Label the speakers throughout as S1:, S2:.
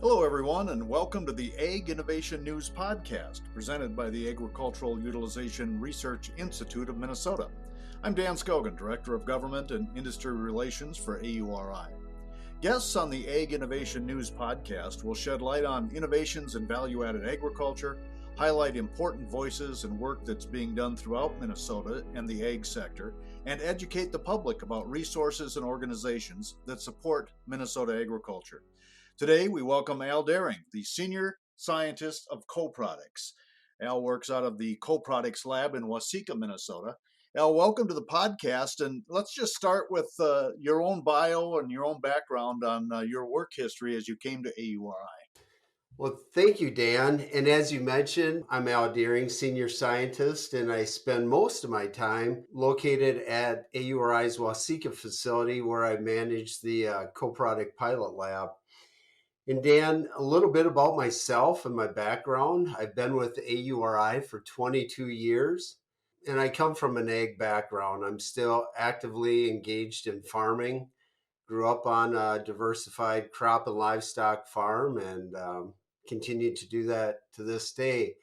S1: Hello, everyone, and welcome to the Ag Innovation News Podcast, presented by the Agricultural Utilization Research Institute of Minnesota. I'm Dan Scogan, Director of Government and Industry Relations for AURI. Guests on the Ag Innovation News Podcast will shed light on innovations in value-added agriculture, highlight important voices and work that's being done throughout Minnesota and the ag sector, and educate the public about resources and organizations that support Minnesota agriculture. Today, we welcome Al Daring, the Senior Scientist of Co-Products. Al works out of the Co-Products Lab in Waseca, Minnesota. Al, welcome to the podcast, and let's just start with your own bio and your own background on your work history as you came to AURI.
S2: Well, thank you, Dan. And as you mentioned, I'm Al Deering, Senior Scientist, and I spend most of my time located at AURI's Waseca facility where I manage the Co-Product Pilot Lab. And Dan, a little bit about myself and my background. I've been with AURI for 22 years, and I come from an ag background. I'm still actively engaged in farming. Grew up on a diversified crop and livestock farm and continued to do that to this day.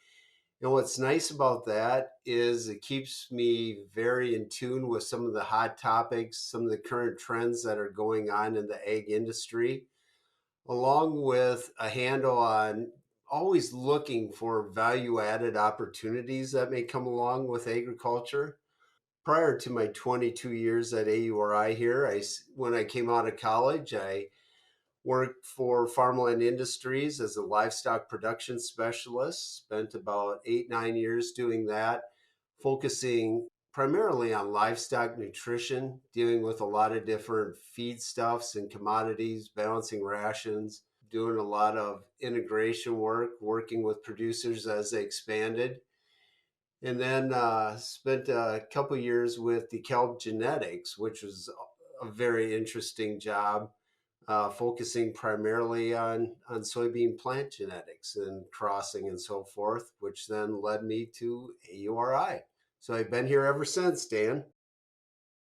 S2: And what's nice about that is it keeps me very in tune with some of the hot topics, some of the current trends that are going on in the ag industry, along with a handle on always looking for value added opportunities that may come along with agriculture. Prior to my 22 years at AURI here, when I came out of college, I worked for Farmland Industries as a livestock production specialist, spent about 8-9 years doing that, focusing primarily on livestock nutrition, dealing with a lot of different feedstuffs and commodities, balancing rations, doing a lot of integration work, working with producers as they expanded. And then spent a couple years with DeKalb Genetics, which was a very interesting job, focusing primarily on soybean plant genetics and crossing and so forth, which then led me to AURI. So I've been here ever since, Dan.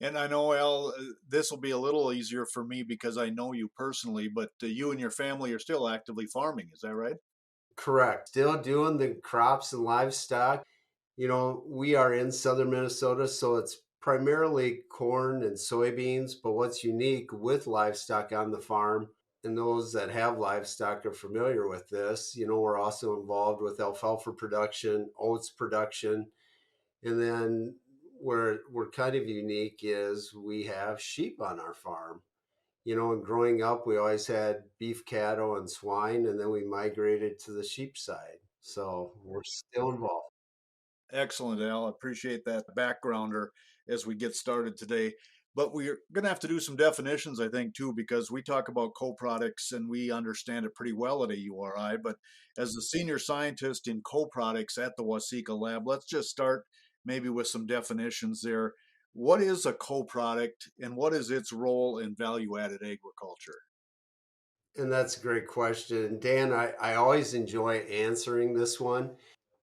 S1: And I know, Al, this will be a little easier for me because I know you personally, but you and your family are still actively farming. Is that right?
S2: Correct. Still doing the crops and livestock. We are in southern Minnesota, so it's primarily corn and soybeans. But what's unique with livestock on the farm, and those that have livestock are familiar with this, we're also involved with alfalfa production, oats production. And then where we're kind of unique is we have sheep on our farm. And growing up, we always had beef cattle and swine, and then we migrated to the sheep side. So we're still involved.
S1: Excellent, Al. I appreciate that backgrounder as we get started today. But we're going to have to do some definitions, I think, too, because we talk about co-products and we understand it pretty well at AURI. But as a senior scientist in co-products at the Waseca Lab, let's just start maybe with some definitions there. What is a co-product and what is its role in value-added agriculture?
S2: And that's a great question. Dan, I always enjoy answering this one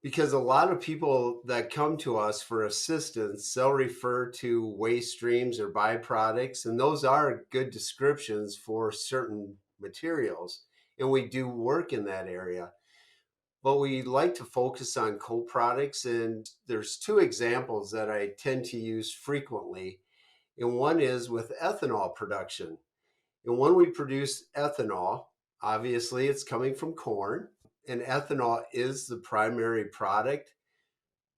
S2: because a lot of people that come to us for assistance, they'll refer to waste streams or byproducts, and those are good descriptions for certain materials. And we do work in that area. But we like to focus on co-products, and there's two examples that I tend to use frequently. And one is with ethanol production. And when we produce ethanol, obviously it's coming from corn, and ethanol is the primary product.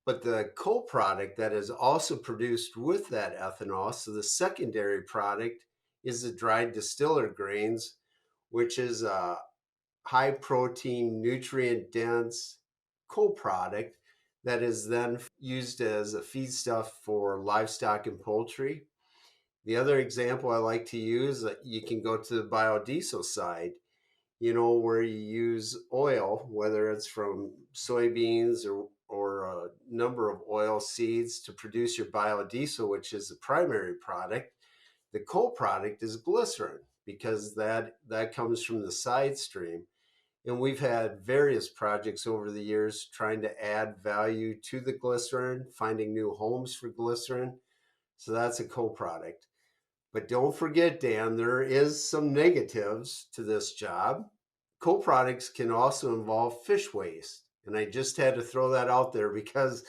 S2: But the co-product that is also produced with that ethanol, so the secondary product, is the dried distiller grains, which is a high protein, nutrient dense co-product that is then used as a feedstuff for livestock and poultry. The other example I like to use, you can go to the biodiesel side, where you use oil, whether it's from soybeans or a number of oil seeds to produce your biodiesel, which is the primary product. The co-product is glycerin because that comes from the side stream. And we've had various projects over the years trying to add value to the glycerin, finding new homes for glycerin. So that's a co-product. But don't forget, Dan, there is some negatives to this job. Co-products can also involve fish waste. And I just had to throw that out there because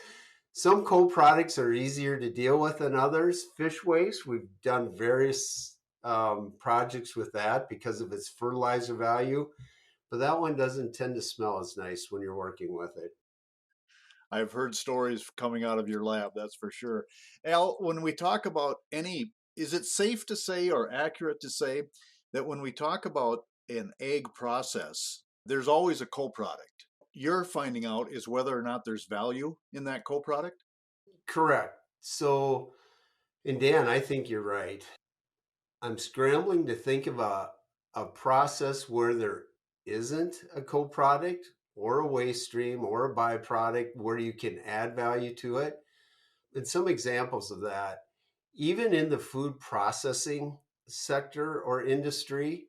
S2: some co-products are easier to deal with than others. Fish waste, we've done various projects with that because of its fertilizer value, but that one doesn't tend to smell as nice when you're working with it.
S1: I've heard stories coming out of your lab, that's for sure. Al, when we talk about is it safe to say or accurate to say that when we talk about an egg process, there's always a co-product? You're finding out is whether or not there's value in that co-product?
S2: Correct. So, and Dan, I think you're right. I'm scrambling to think of a process where there isn't a co-product or a waste stream or a byproduct where you can add value to it. And some examples of that, even in the food processing sector or industry,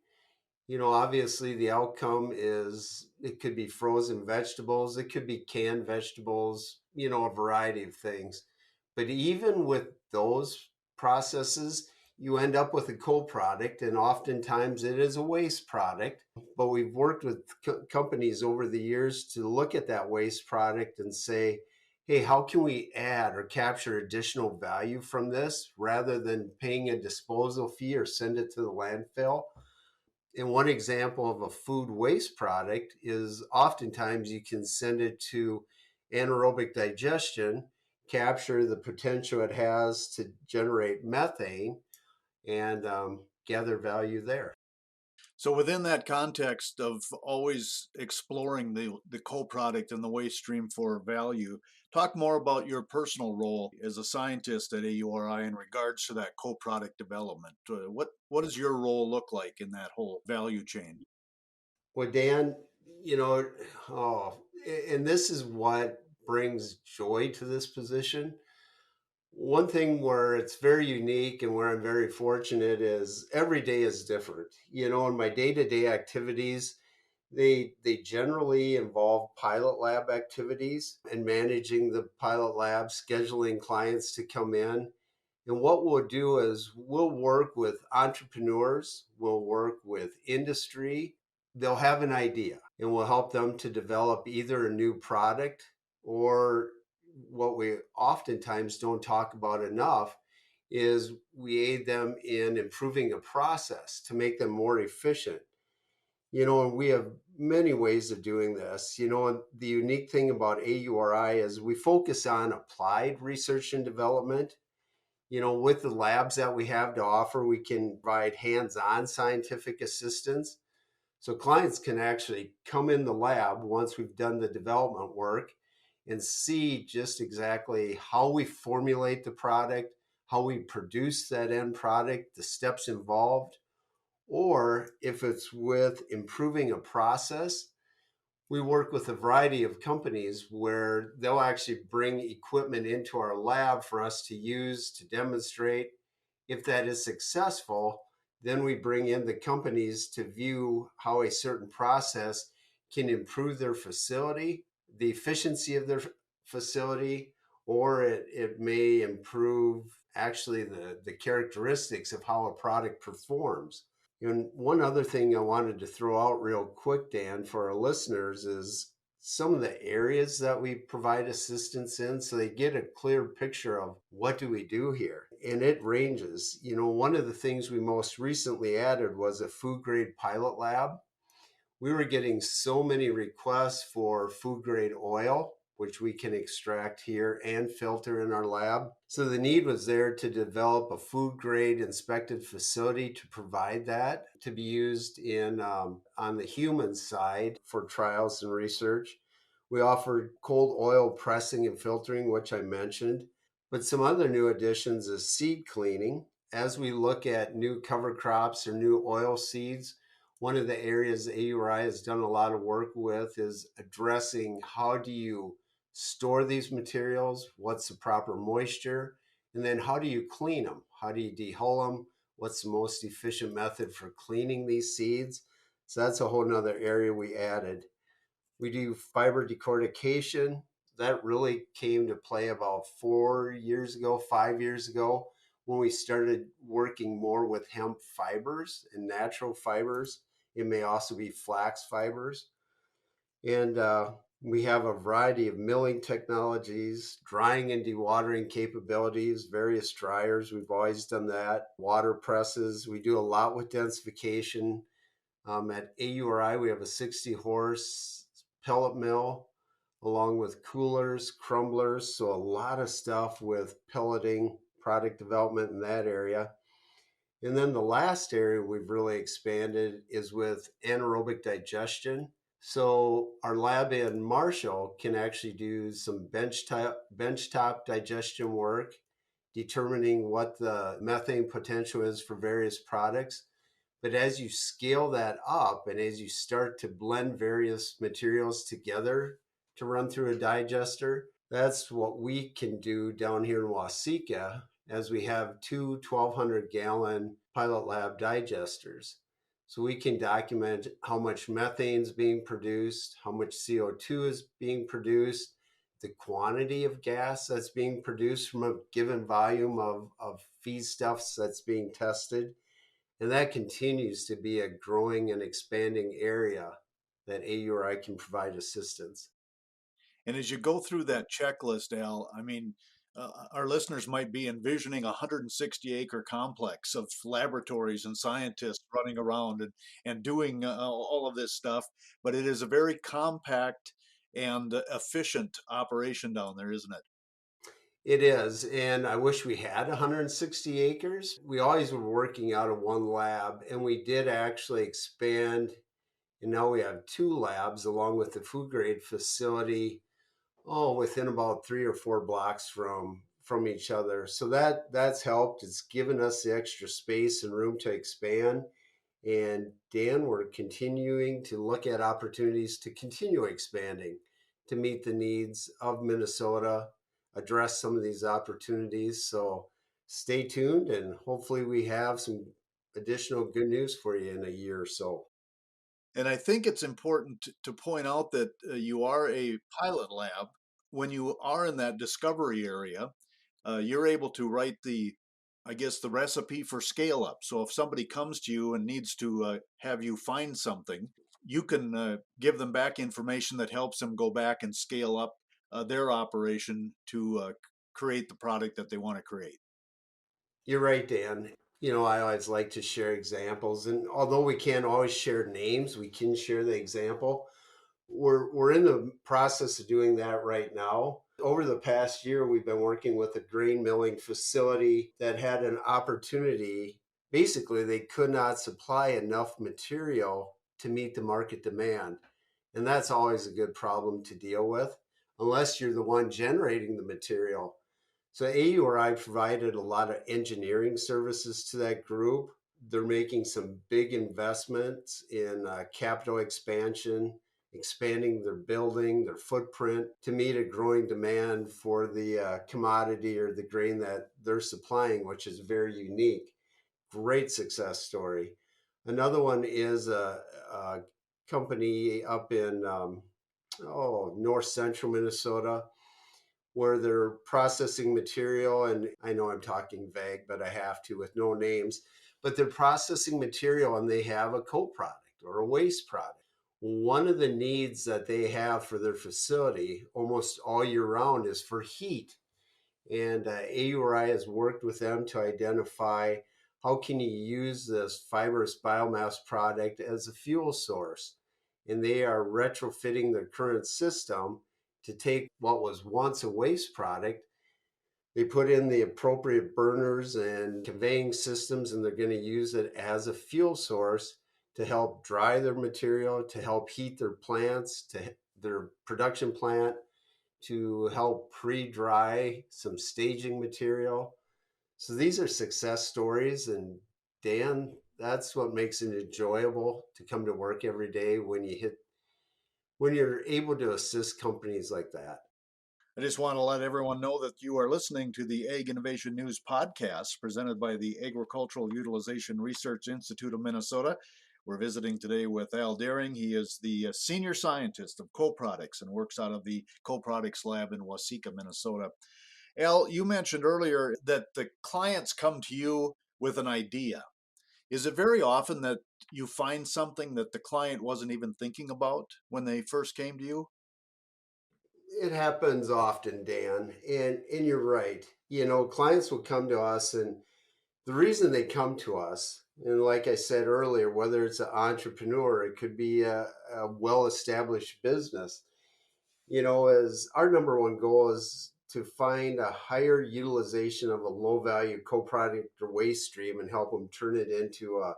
S2: obviously the outcome is it could be frozen vegetables, it could be canned vegetables, a variety of things. But even with those processes, you end up with a co-product, and oftentimes it is a waste product. But we've worked with companies over the years to look at that waste product and say, hey, how can we add or capture additional value from this rather than paying a disposal fee or send it to the landfill? And one example of a food waste product is oftentimes you can send it to anaerobic digestion, capture the potential it has to generate methane, and gather value there.
S1: So within that context of always exploring the co-product and the waste stream for value, talk more about your personal role as a scientist at AURI in regards to that co-product development. What does your role look like in that whole value chain?
S2: Well, Dan, you know, oh, and this is what brings joy to this position. One thing where it's very unique and where I'm very fortunate is every day is different. In my day-to-day activities, they generally involve pilot lab activities and managing the pilot lab, scheduling clients to come in. And what we'll do is we'll work with entrepreneurs, we'll work with industry. They'll have an idea and we'll help them to develop either a new product or what we oftentimes don't talk about enough is we aid them in improving a process to make them more efficient. And we have many ways of doing this. And the unique thing about AURI is we focus on applied research and development. With the labs that we have to offer, we can provide hands on scientific assistance. So clients can actually come in the lab once we've done the development work and see just exactly how we formulate the product, how we produce that end product, the steps involved, or if it's with improving a process, we work with a variety of companies where they'll actually bring equipment into our lab for us to use to demonstrate. If that is successful, then we bring in the companies to view how a certain process can improve their facility, the efficiency of their facility, or it may improve actually the characteristics of how a product performs. And one other thing I wanted to throw out real quick, Dan, for our listeners is some of the areas that we provide assistance in so they get a clear picture of what do we do here. And it ranges. One of the things we most recently added was a food grade pilot lab. We were getting so many requests for food grade oil, which we can extract here and filter in our lab. So the need was there to develop a food grade inspected facility to provide that to be used in on the human side for trials and research. We offered cold oil pressing and filtering, which I mentioned, but some other new additions is seed cleaning. As we look at new cover crops or new oil seeds, one of the areas AURI has done a lot of work with is addressing how do you store these materials, what's the proper moisture, and then how do you clean them? How do you dehull them? What's the most efficient method for cleaning these seeds? So that's a whole nother area we added. We do fiber decortication. That really came to play about 4 years ago, 5 years ago, when we started working more with hemp fibers and natural fibers It may also be flax fibers. And we have a variety of milling technologies, drying and dewatering capabilities, various dryers. We've always done that. Water presses. We do a lot with densification. At AURI, we have a 60 horse pellet mill along with coolers, crumblers. So, a lot of stuff with pelleting, product development in that area. And then the last area we've really expanded is with anaerobic digestion. So our lab in Marshall can actually do some benchtop digestion work, determining what the methane potential is for various products. But as you scale that up and as you start to blend various materials together to run through a digester, that's what we can do down here in Waseca as we have two 1,200-gallon pilot lab digesters. So we can document how much methane is being produced, how much CO2 is being produced, the quantity of gas that's being produced from a given volume of feedstuffs that's being tested. And that continues to be a growing and expanding area that AURI can provide assistance.
S1: And as you go through that checklist, Al, I mean, our listeners might be envisioning a 160-acre complex of laboratories and scientists running around and doing all of this stuff, but it is a very compact and efficient operation down there, isn't it?
S2: It is, and I wish we had 160 acres. We always were working out of one lab, and we did actually expand, and now we have two labs along with the food grade facility, within about 3 or 4 blocks from each other. So that's helped. It's given us the extra space and room to expand. And Dan, we're continuing to look at opportunities to continue expanding to meet the needs of Minnesota, address some of these opportunities. So stay tuned, and hopefully, we have some additional good news for you in a year or so.
S1: And I think it's important to point out that you are a pilot lab. When you are in that discovery area, you're able to write I guess, the recipe for scale up. So if somebody comes to you and needs to have you find something, you can give them back information that helps them go back and scale up their operation to create the product that they want to create.
S2: You're right, Dan. I always like to share examples, and although we can't always share names, we can share the example. We're in the process of doing that right now. Over the past year, we've been working with a grain milling facility that had an opportunity. Basically, they could not supply enough material to meet the market demand. And that's always a good problem to deal with, unless you're the one generating the material. So AURI provided a lot of engineering services to that group. They're making some big investments in capital expansion, expanding their building, their footprint to meet a growing demand for the commodity or the grain that they're supplying, which is very unique. Great success story. Another one is a company up in north central Minnesota where they're processing material. And I know I'm talking vague, but I have to with no names. But they're processing material and they have a co-product or a waste product. One of the needs that they have for their facility almost all year round is for heat. And AURI has worked with them to identify how can you use this fibrous biomass product as a fuel source. And they are retrofitting their current system to take what was once a waste product. They put in the appropriate burners and conveying systems, and they're going to use it as a fuel source to help dry their material, to help heat their plants, to their production plant, to help pre-dry some staging material. So these are success stories. And Dan, that's what makes it enjoyable to come to work every day when you're able to assist companies like that.
S1: I just want to let everyone know that you are listening to the Ag Innovation News podcast presented by the Agricultural Utilization Research Institute of Minnesota. We're visiting today with Al Deering. He is the senior scientist of co-products and works out of the co-products lab in Waseca, Minnesota. Al, you mentioned earlier that the clients come to you with an idea. Is it very often that you find something that the client wasn't even thinking about when they first came to you?
S2: It happens often, Dan, and you're right. Clients will come to us, and the reason they come to us, and like I said earlier, whether it's an entrepreneur, it could be a well-established business, is our number one goal is to find a higher utilization of a low-value co-product or waste stream and help them turn it into a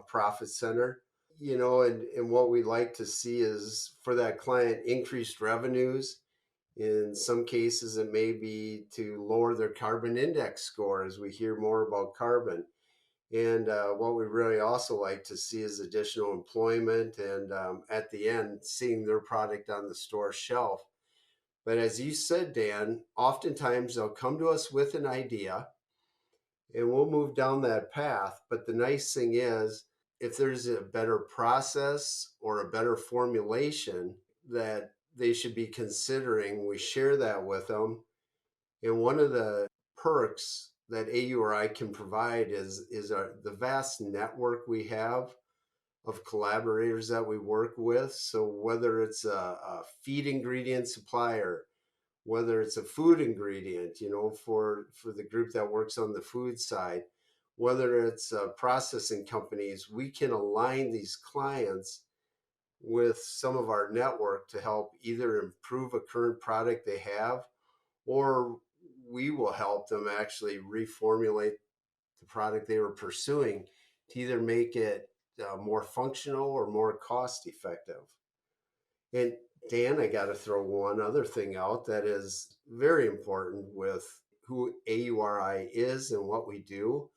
S2: profit center. And what we like to see is for that client increased revenues. In some cases, it may be to lower their carbon index score as we hear more about carbon. And what we really also like to see is additional employment and at the end, seeing their product on the store shelf. But as you said, Dan, oftentimes they'll come to us with an idea and we'll move down that path. But the nice thing is, if there's a better process or a better formulation that they should be considering, we share that with them. And one of the perks that AURI can provide is the vast network we have of collaborators that we work with. So whether it's a feed ingredient supplier, whether it's a food ingredient, for the group that works on the food side, whether it's processing companies, we can align these clients with some of our network to help either improve a current product they have, or we will help them actually reformulate the product they were pursuing to either make it more functional or more cost effective. And Dan, I got to throw one other thing out that is very important with who AURI is and what we do.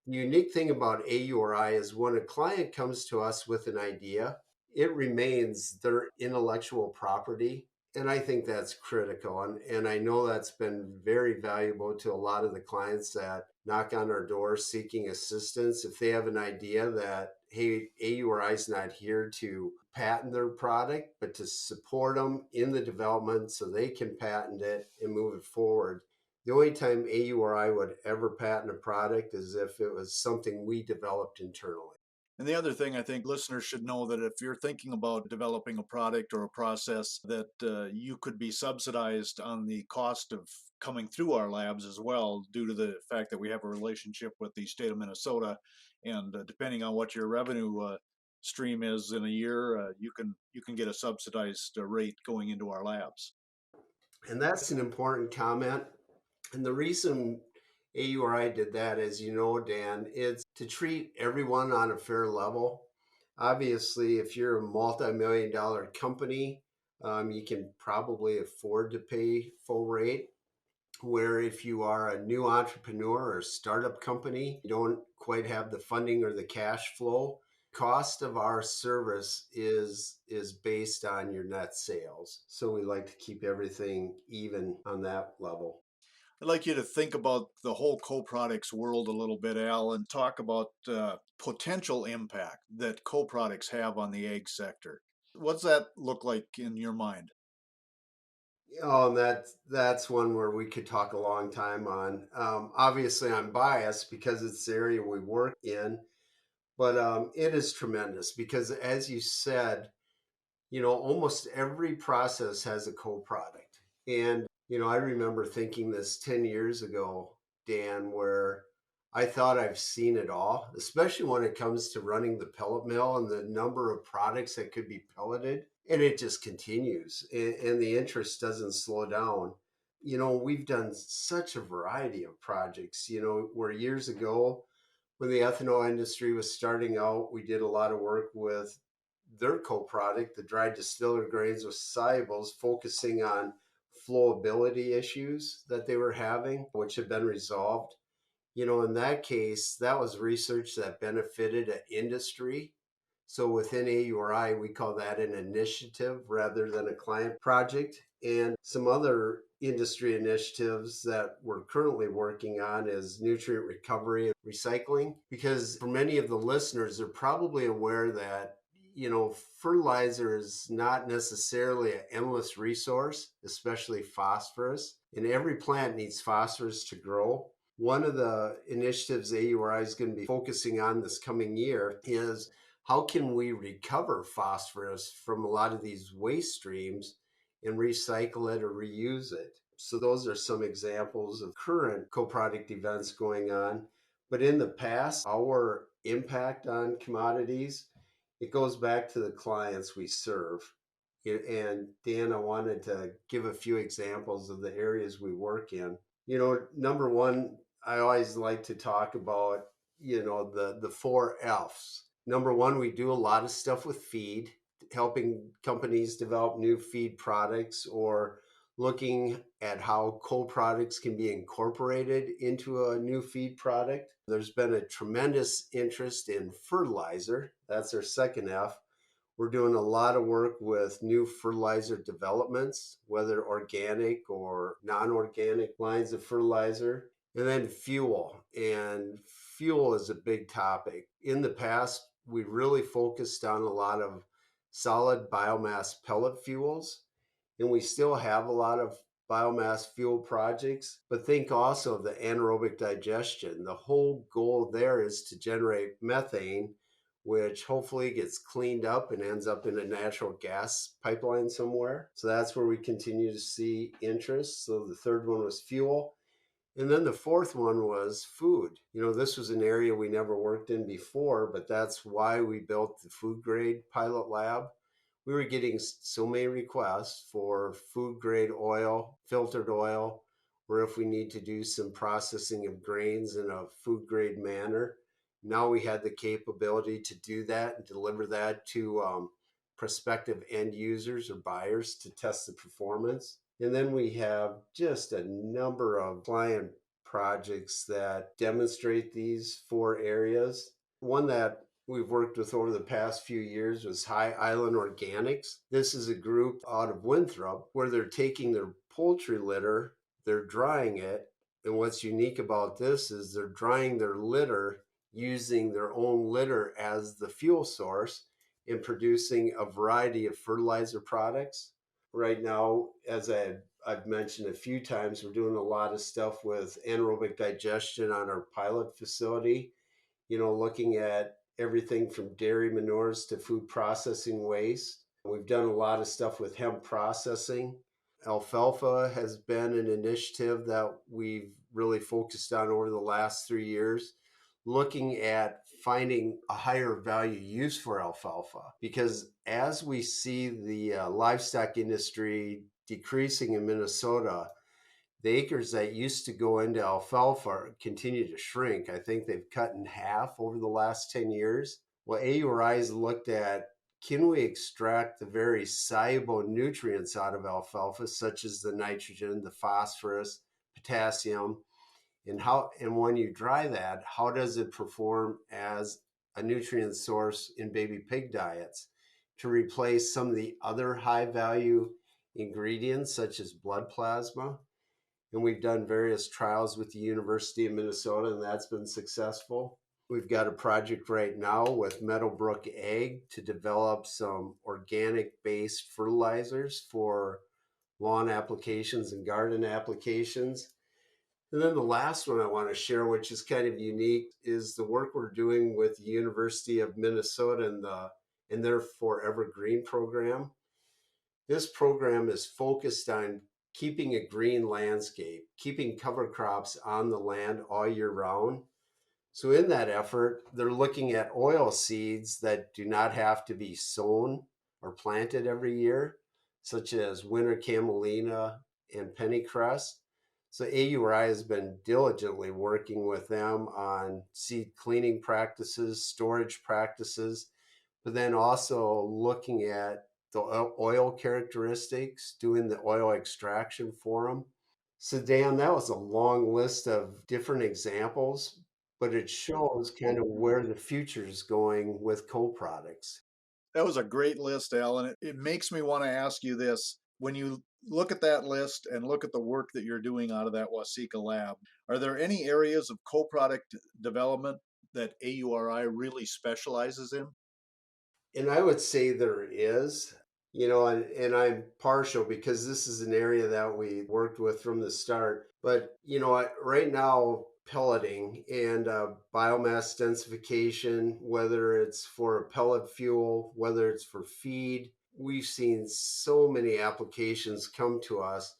S2: The unique thing about AURI is when a client comes to us with an idea, it remains their intellectual property. And I think that's critical. And I know that's been very valuable to a lot of the clients that knock on our doors seeking assistance. If they have an idea that, hey, AURI is not here to patent their product, but to support them in the development so they can patent it and move it forward. The only time AURI would ever patent a product is if it was something we developed internally.
S1: And the other thing I think listeners should know that if you're thinking about developing a product or a process, that you could be subsidized on the cost of coming through our labs as well, due to the fact that we have a relationship with the state of Minnesota, and depending on what your revenue stream is in a year, you can get a subsidized rate going into our labs.
S2: And that's an important comment. And the reason AURI did that, as you know, Dan, is to treat everyone on a fair level. Obviously, if you're a multi-million-dollar company, you can probably afford to pay full rate. Where if you are a new entrepreneur or startup company, you don't quite have the funding or the cash flow. Cost of our service is based on your net sales. So we like to keep everything even on that level.
S1: I'd like you to think about the whole co-products world a little bit, Al, and talk about potential impact that co-products have on the ag sector. What's that look like in your mind?
S2: Oh, and that's one where we could talk a long time on. Obviously, I'm biased because it's the area we work in, but it is tremendous because, as you said, almost every process has a co-product. And, I remember thinking this 10 years ago, Dan, where I thought I've seen it all, especially when it comes to running the pellet mill and the number of products that could be pelleted. And it just continues, and the interest doesn't slow down. We've done such a variety of projects, where years ago, when the ethanol industry was starting out, we did a lot of work with their co-product, the dried distiller grains with solubles, focusing on flowability issues that they were having, which have been resolved. In that case, that was research that benefited an industry. So within AURI, we call that an initiative rather than a client project. And some other industry initiatives that we're currently working on is nutrient recovery and recycling. Because for many of the listeners, they're probably aware that fertilizer is not necessarily an endless resource, especially phosphorus. And every plant needs phosphorus to grow. One of the initiatives AURI is going to be focusing on this coming year is how can we recover phosphorus from a lot of these waste streams and recycle it or reuse it. So those are some examples of current co-product events going on. But in the past, our impact on commodities, it goes back to the clients we serve. And Dan, I wanted to give a few examples of the areas we work in. Number one, I always like to talk about, the four F's. Number one, we do a lot of stuff with feed, helping companies develop new feed products or looking at how co-products can be incorporated into a new feed product. There's been a tremendous interest in fertilizer. That's our second F. We're doing a lot of work with new fertilizer developments, whether organic or non organic lines of fertilizer. And then fuel. And fuel is a big topic. In the past, we really focused on a lot of solid biomass pellet fuels, and we still have a lot of biomass fuel projects. But think also of the anaerobic digestion. The whole goal there is to generate methane, which hopefully gets cleaned up and ends up in a natural gas pipeline somewhere. So that's where we continue to see interest. So the third one was fuel. And then the fourth one was food. This was an area we never worked in before, but that's why we built the food grade pilot lab. We were getting so many requests for food grade oil, filtered oil, or if we need to do some processing of grains in a food grade manner. Now we had the capability to do that and deliver that to prospective end users or buyers to test the performance. And then we have just a number of client projects that demonstrate these four areas. One that we've worked with over the past few years was High Island Organics. This is a group out of Winthrop where they're taking their poultry litter, they're drying it. And what's unique about this is they're drying their litter using their own litter as the fuel source and producing a variety of fertilizer products. Right now, as I've mentioned a few times, we're doing a lot of stuff with anaerobic digestion on our pilot facility, looking at everything from dairy manures to food processing waste. We've done a lot of stuff with hemp processing. Alfalfa has been an initiative that we've really focused on over the last 3 years, looking at finding a higher value use for alfalfa. Because as we see the livestock industry decreasing in Minnesota, the acres that used to go into alfalfa continue to shrink. I think they've cut in half over the last 10 years. Well, AURI's looked at, can we extract the very soluble nutrients out of alfalfa, such as the nitrogen, the phosphorus, potassium, and when you dry that, how does it perform as a nutrient source in baby pig diets to replace some of the other high value ingredients such as blood plasma? And we've done various trials with the University of Minnesota, and that's been successful. We've got a project right now with Meadowbrook Ag to develop some organic based fertilizers for lawn applications and garden applications. And then the last one I want to share, which is kind of unique, is the work we're doing with the University of Minnesota and their Forever Green program. This program is focused on keeping a green landscape, keeping cover crops on the land all year round. So in that effort, they're looking at oil seeds that do not have to be sown or planted every year, such as winter camelina and pennycress. So AURI has been diligently working with them on seed cleaning practices, storage practices, but then also looking at the oil characteristics, doing the oil extraction for them. So Dan, that was a long list of different examples, but it shows kind of where the future is going with co-products.
S1: That was a great list, Alan. It makes me want to ask you this. When you look at that list and look at the work that you're doing out of that Waseca lab, are there any areas of co-product development that AURI really specializes in?
S2: And I would say there is, and I'm partial because this is an area that we worked with from the start. But, right now, pelleting and biomass densification, whether it's for a pellet fuel, whether it's for feed. We've seen so many applications come to us.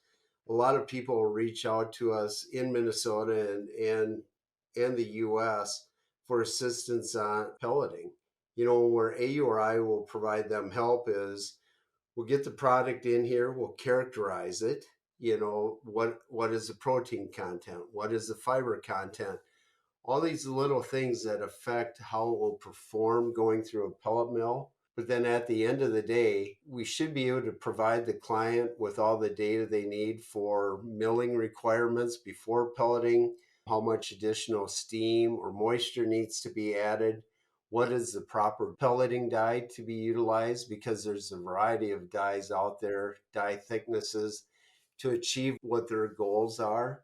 S2: A lot of people reach out to us in Minnesota and the US for assistance on pelleting. Where AURI will provide them help is we'll get the product in here, we'll characterize it. What is the protein content? What is the fiber content? All these little things that affect how it will perform going through a pellet mill. But then at the end of the day, we should be able to provide the client with all the data they need for milling requirements before pelleting, how much additional steam or moisture needs to be added, what is the proper pelleting dye to be utilized, because there's a variety of dyes out there, dye thicknesses to achieve what their goals are.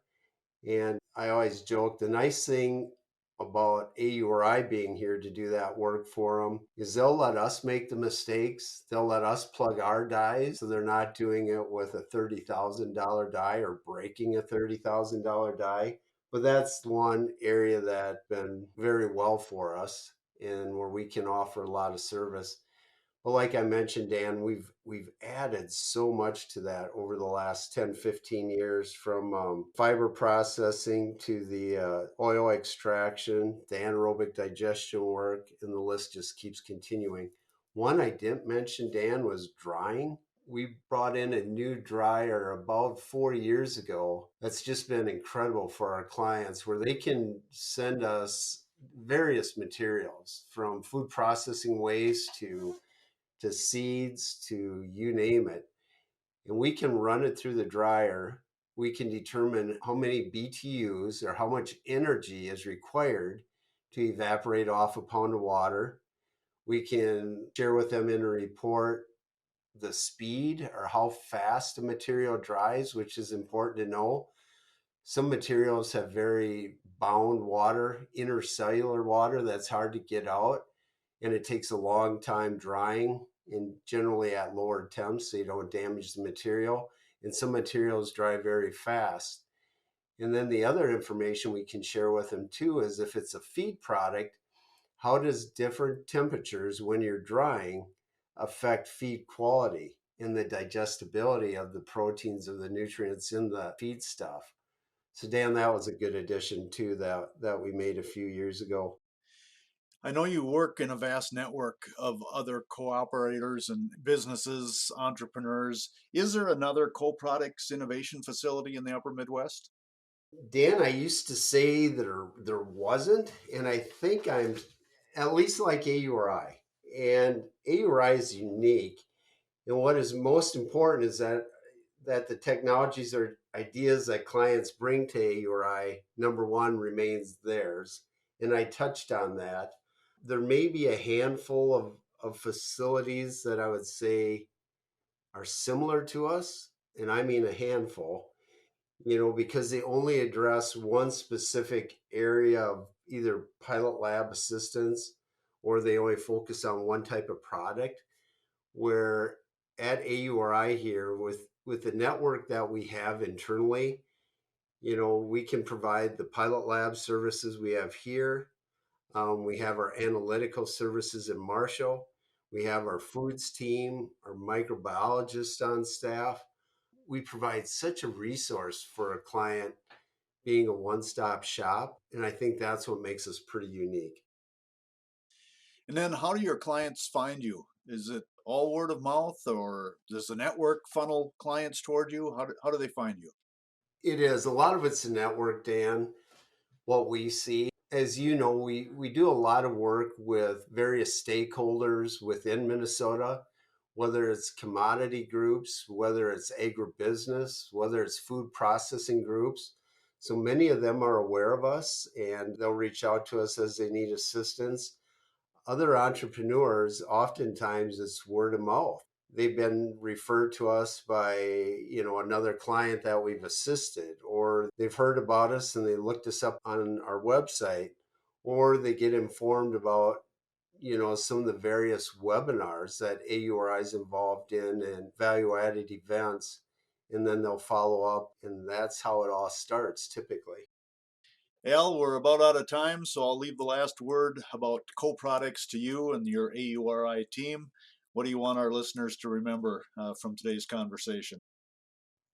S2: And I always joke the nice thing about AURI being here to do that work for them is they'll let us make the mistakes. They'll let us plug our dyes so they're not doing it with a $30,000 dye or breaking a $30,000 dye. But that's one area that's been very well for us and where we can offer a lot of service. But like I mentioned, Dan, we've added so much to that over the last 10, 15 years, from fiber processing to the oil extraction, the anaerobic digestion work, and the list just keeps continuing. One I didn't mention, Dan, was drying. We brought in a new dryer about 4 years ago that's just been incredible for our clients, where they can send us various materials from food processing waste to seeds to you name it. And we can run it through the dryer. We can determine how many BTUs or how much energy is required to evaporate off a pound of water. We can share with them in a report the speed or how fast a material dries, which is important to know. Some materials have very bound water, intercellular water that's hard to get out, and it takes a long time drying, and generally at lower temps so you don't damage the material. And some materials dry very fast. And then the other information we can share with them too is if it's a feed product, how does different temperatures when you're drying affect feed quality and the digestibility of the proteins or the nutrients in the feed stuff? So Dan, that was a good addition too that we made a few years ago.
S1: I know you work in a vast network of other cooperators and businesses, entrepreneurs. Is there another co-products innovation facility in the upper Midwest?
S2: Dan, I used to say there wasn't, and I think I'm at least like AURI. And AURI is unique. And what is most important is that the technologies or ideas that clients bring to AURI, number one, remains theirs. And I touched on that. There may be a handful of facilities that I would say are similar to us, and I mean a handful, because they only address one specific area of either pilot lab assistance or they only focus on one type of product. Where at AURI here, with the network that we have internally, we can provide the pilot lab services we have here. We have our analytical services in Marshall. We have our foods team, our microbiologists on staff. We provide such a resource for a client being a one-stop shop. And I think that's what makes us pretty unique.
S1: And then how do your clients find you? Is it all word of mouth, or does the network funnel clients toward you? How do they find you?
S2: It is. A lot of it's a network, Dan, what we see. As you know, we do a lot of work with various stakeholders within Minnesota, whether it's commodity groups, whether it's agribusiness, whether it's food processing groups. So many of them are aware of us and they'll reach out to us as they need assistance. Other entrepreneurs, oftentimes it's word of mouth. They've been referred to us by, another client that we've assisted, or they've heard about us and they looked us up on our website, or they get informed about, some of the various webinars that AURI is involved in and value added events. And then they'll follow up, and that's how it all starts typically.
S1: Al, we're about out of time, so I'll leave the last word about co-products to you and your AURI team. What do you want our listeners to remember from today's conversation?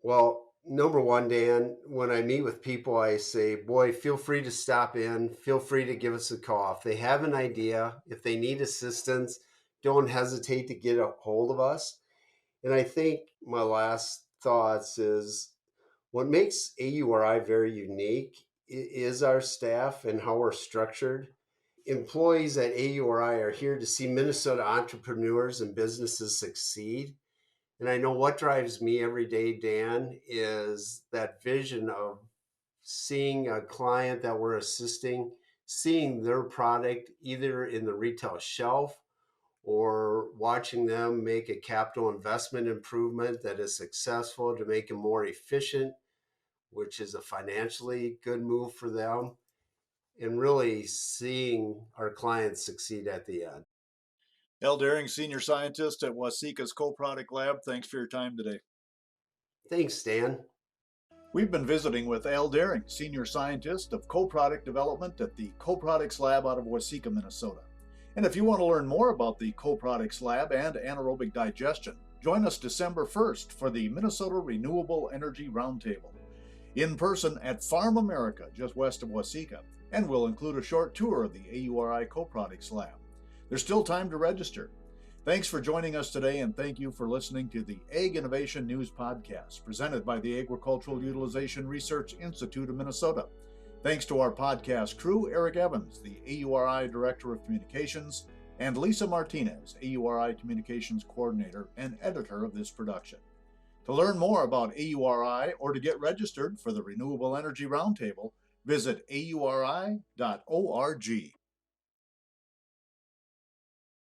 S2: Well, number one, Dan, when I meet with people, I say, boy, feel free to stop in. Feel free to give us a call. If they have an idea, if they need assistance, don't hesitate to get a hold of us. And I think my last thoughts is what makes AURI very unique is our staff and how we're structured. Employees at AURI are here to see Minnesota entrepreneurs and businesses succeed. And I know what drives me every day, Dan, is that vision of seeing a client that we're assisting, seeing their product either in the retail shelf or watching them make a capital investment improvement that is successful to make them more efficient, which is a financially good move for them, and really seeing our clients succeed at the end.
S1: Al Daring, Senior Scientist at Waseca's Co-Product Lab, thanks for your time today.
S2: Thanks, Dan.
S1: We've been visiting with Al Daring, Senior Scientist of Co-Product Development at the Co-Products Lab out of Waseca, Minnesota. And if you want to learn more about the Co-Products Lab and anaerobic digestion, join us December 1st for the Minnesota Renewable Energy Roundtable, in person at Farm America, just west of Waseca, and we'll include a short tour of the AURI Co-Products Lab. There's still time to register. Thanks for joining us today, and thank you for listening to the Ag Innovation News Podcast, presented by the Agricultural Utilization Research Institute of Minnesota. Thanks to our podcast crew, Eric Evans, the AURI Director of Communications, and Lisa Martinez, AURI Communications Coordinator and Editor of this production. To learn more about AURI or to get registered for the Renewable Energy Roundtable, visit auri.org.